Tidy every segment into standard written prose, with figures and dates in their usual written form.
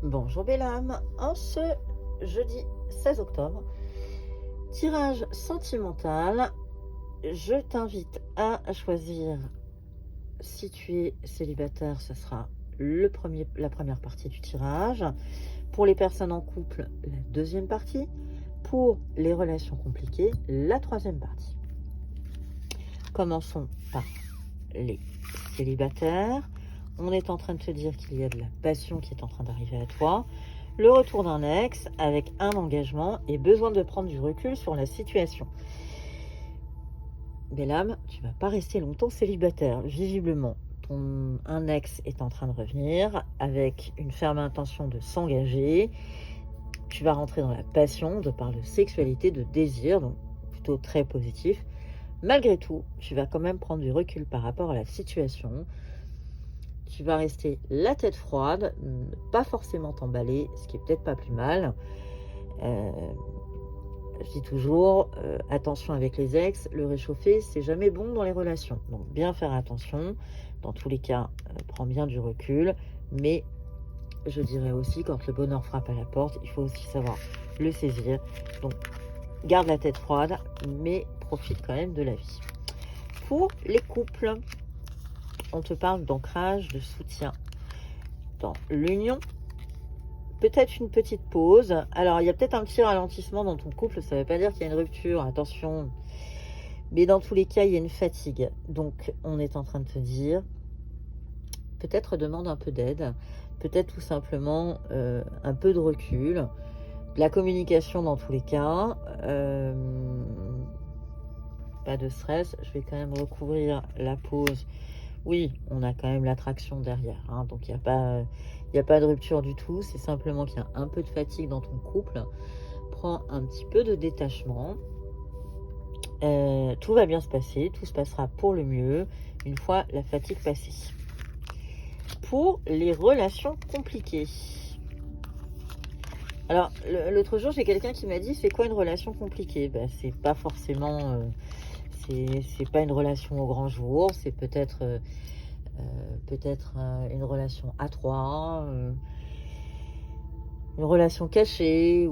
Bonjour belle âme, en ce jeudi 16 octobre, tirage sentimental, je t'invite à choisir, si tu es célibataire, ce sera la première partie du tirage, pour les personnes en couple, la deuxième partie, pour les relations compliquées, la troisième partie. Commençons par les célibataires. On est en train de te dire qu'il y a de la passion qui est en train d'arriver à toi. Le retour d'un ex avec un engagement et besoin de prendre du recul sur la situation. Belle âme, tu ne vas pas rester longtemps célibataire. Visiblement, un ex est en train de revenir avec une ferme intention de s'engager. Tu vas rentrer dans la passion de par de sexualité, de désir, donc plutôt très positif. Malgré tout, tu vas quand même prendre du recul par rapport à la situation. Tu vas rester la tête froide, pas forcément t'emballer, ce qui est peut-être pas plus mal. Je dis toujours, attention avec les ex, le réchauffer, c'est jamais bon dans les relations. Donc bien faire attention. Dans tous les cas, prends bien du recul. Mais je dirais aussi, quand le bonheur frappe à la porte, il faut aussi savoir le saisir. Donc garde la tête froide, mais profite quand même de la vie. Pour les couples, on te parle d'ancrage, de soutien dans l'union. Peut-être une petite pause. Alors, il y a peut-être un petit ralentissement dans ton couple. Ça ne veut pas dire qu'il y a une rupture, attention. Mais dans tous les cas, il y a une fatigue. Donc, on est en train de te dire, peut-être demande un peu d'aide. Peut-être tout simplement un peu de recul. De la communication dans tous les cas. Pas de stress. Je vais quand même recouvrir la pause. Oui, on a quand même l'attraction derrière, hein, donc il n'y a pas de rupture du tout, c'est simplement qu'il y a un peu de fatigue dans ton couple. Prends un petit peu de détachement, tout va bien se passer, tout se passera pour le mieux une fois la fatigue passée. Pour les relations compliquées. Alors, l'autre jour, j'ai quelqu'un qui m'a dit, c'est quoi une relation compliquée? C'est pas forcément... c'est pas une relation au grand jour, c'est peut-être une relation à trois, une relation cachée,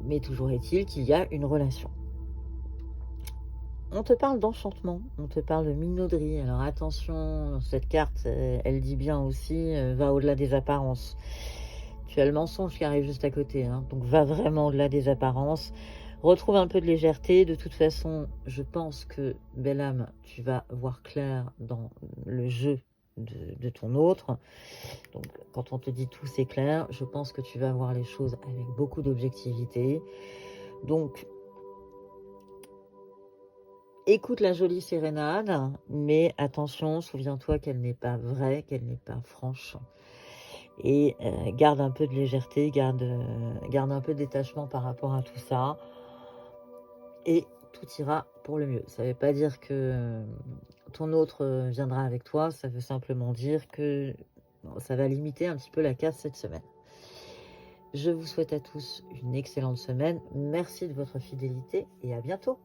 mais toujours est-il qu'il y a une relation. On te parle d'enchantement, on te parle de minauderie. Alors attention, cette carte, elle dit bien aussi, va au-delà des apparences. Tu as le mensonge qui arrive juste à côté, hein, donc va vraiment au-delà des apparences. Retrouve un peu de légèreté. De toute façon, je pense que, belle âme, tu vas voir clair dans le jeu de ton autre. Donc, quand on te dit tout, c'est clair. Je pense que tu vas voir les choses avec beaucoup d'objectivité. Donc, écoute la jolie sérénade, mais attention, souviens-toi qu'elle n'est pas vraie, qu'elle n'est pas franche. Et garde un peu de légèreté, garde un peu de détachement par rapport à tout ça. Et tout ira pour le mieux. Ça ne veut pas dire que ton autre viendra avec toi, ça veut simplement dire que ça va limiter un petit peu la casse cette semaine. Je vous souhaite à tous une excellente semaine. Merci de votre fidélité et à bientôt.